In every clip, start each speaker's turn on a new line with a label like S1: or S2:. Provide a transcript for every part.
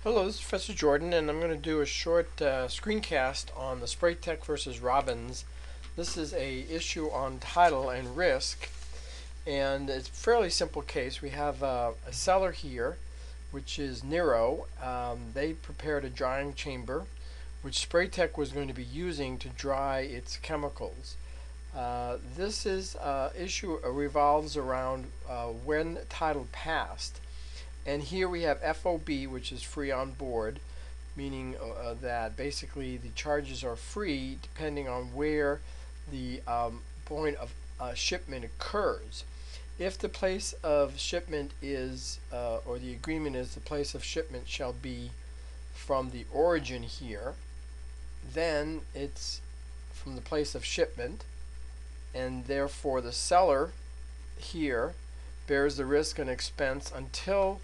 S1: Hello, this is Professor Jordan, and I'm going to do a short screencast on the Spraytec versus Robbins. This is a issue on title and risk, and it's a fairly simple case. We have a seller here, which is Nero. They prepared a drying chamber, which Spraytec was going to be using to dry its chemicals. This issue revolves around when title passed. And here we have FOB, which is free on board, meaning that basically the charges are free depending on where the point of shipment occurs. If the place of shipment is, or the agreement is the place of shipment shall be from the origin here, then it's from the place of shipment, and therefore the seller here bears the risk and expense until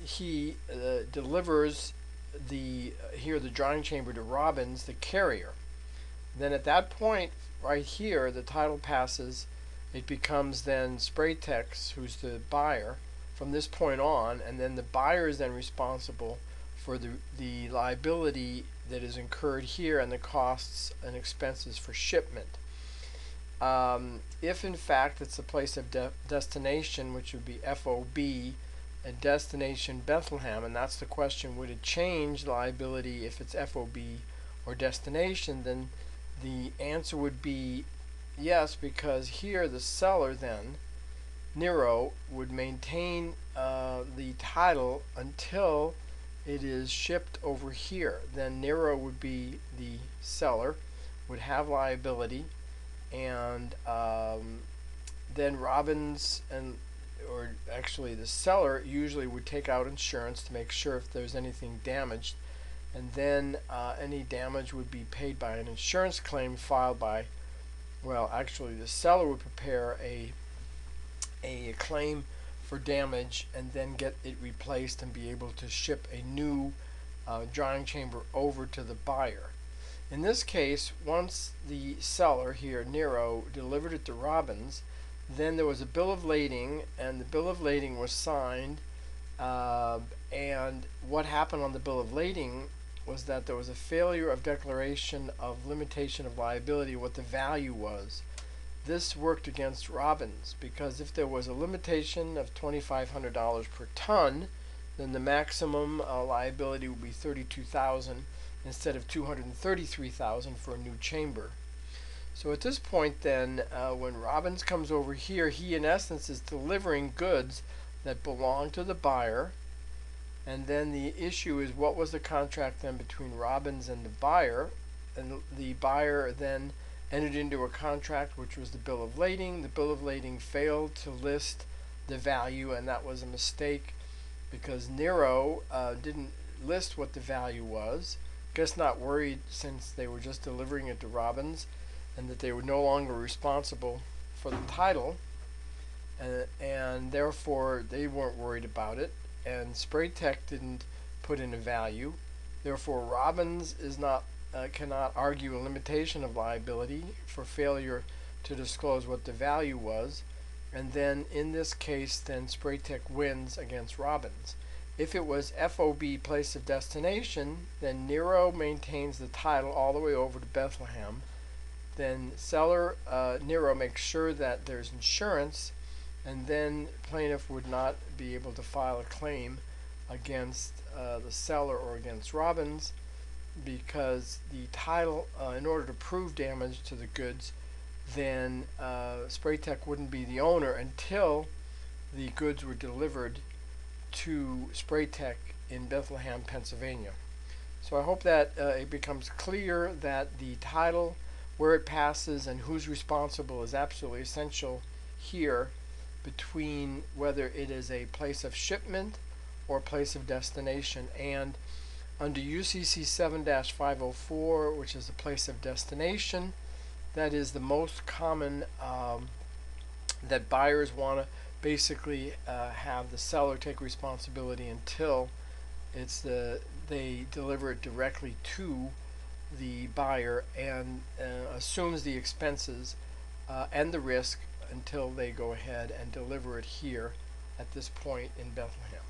S1: he delivers the drying chamber to Robbins, the carrier. Then at that point right here the title passes. It becomes then Spraytec, who's the buyer from this point on, and then the buyer is then responsible for the liability that is incurred here and the costs and expenses for shipment. If in fact it's the place of destination, which would be FOB, and destination Bethlehem, and that's the question, would it change liability if it's FOB or destination? Then the answer would be yes, because here the seller then, Nero, would maintain the title until it is shipped over here. Then Nero would be the seller, would have liability, and then Robbins or actually the seller usually would take out insurance to make sure if there's anything damaged, and then any damage would be paid by an insurance claim filed by, well, actually the seller would prepare a claim for damage and then get it replaced and be able to ship a new drying chamber over to the buyer. In this case, once the seller here, Nero, delivered it to Robbins, then there was a bill of lading, and the bill of lading was signed, and what happened on the bill of lading was that there was a failure of declaration of limitation of liability, what the value was. This worked against Robbins, because if there was a limitation of $2,500 per ton, then the maximum liability would be $32,000 instead of $233,000 for a new chamber. So at this point then, when Robbins comes over here, he in essence is delivering goods that belong to the buyer, and then the issue is what was the contract then between Robbins and the buyer, and the buyer then entered into a contract which was the bill of lading. The bill of lading failed to list the value, and that was a mistake because Nero didn't list what the value was. Guess not worried, since they were just delivering it to Robbins, and that they were no longer responsible for the title, and therefore they weren't worried about it, and Spraytec didn't put in a value. Therefore Robbins is not cannot argue a limitation of liability for failure to disclose what the value was, and then in this case then Spraytec wins against Robbins. If it was FOB, place of destination, then Nero maintains the title all the way over to Bethlehem. Then seller Nero makes sure that there's insurance, and then plaintiff would not be able to file a claim against the seller or against Robbins, because the title, in order to prove damage to the goods, then Spraytec wouldn't be the owner until the goods were delivered to Spraytec in Bethlehem, Pennsylvania. So I hope that it becomes clear that the title, where it passes, and who's responsible is absolutely essential here, between whether it is a place of shipment or place of destination. And under UCC 7-504, which is a place of destination, that is the most common that buyers want to basically have the seller take responsibility until they deliver it directly to the buyer, and assumes the expenses and the risk until they go ahead and deliver it here at this point in Bethlehem.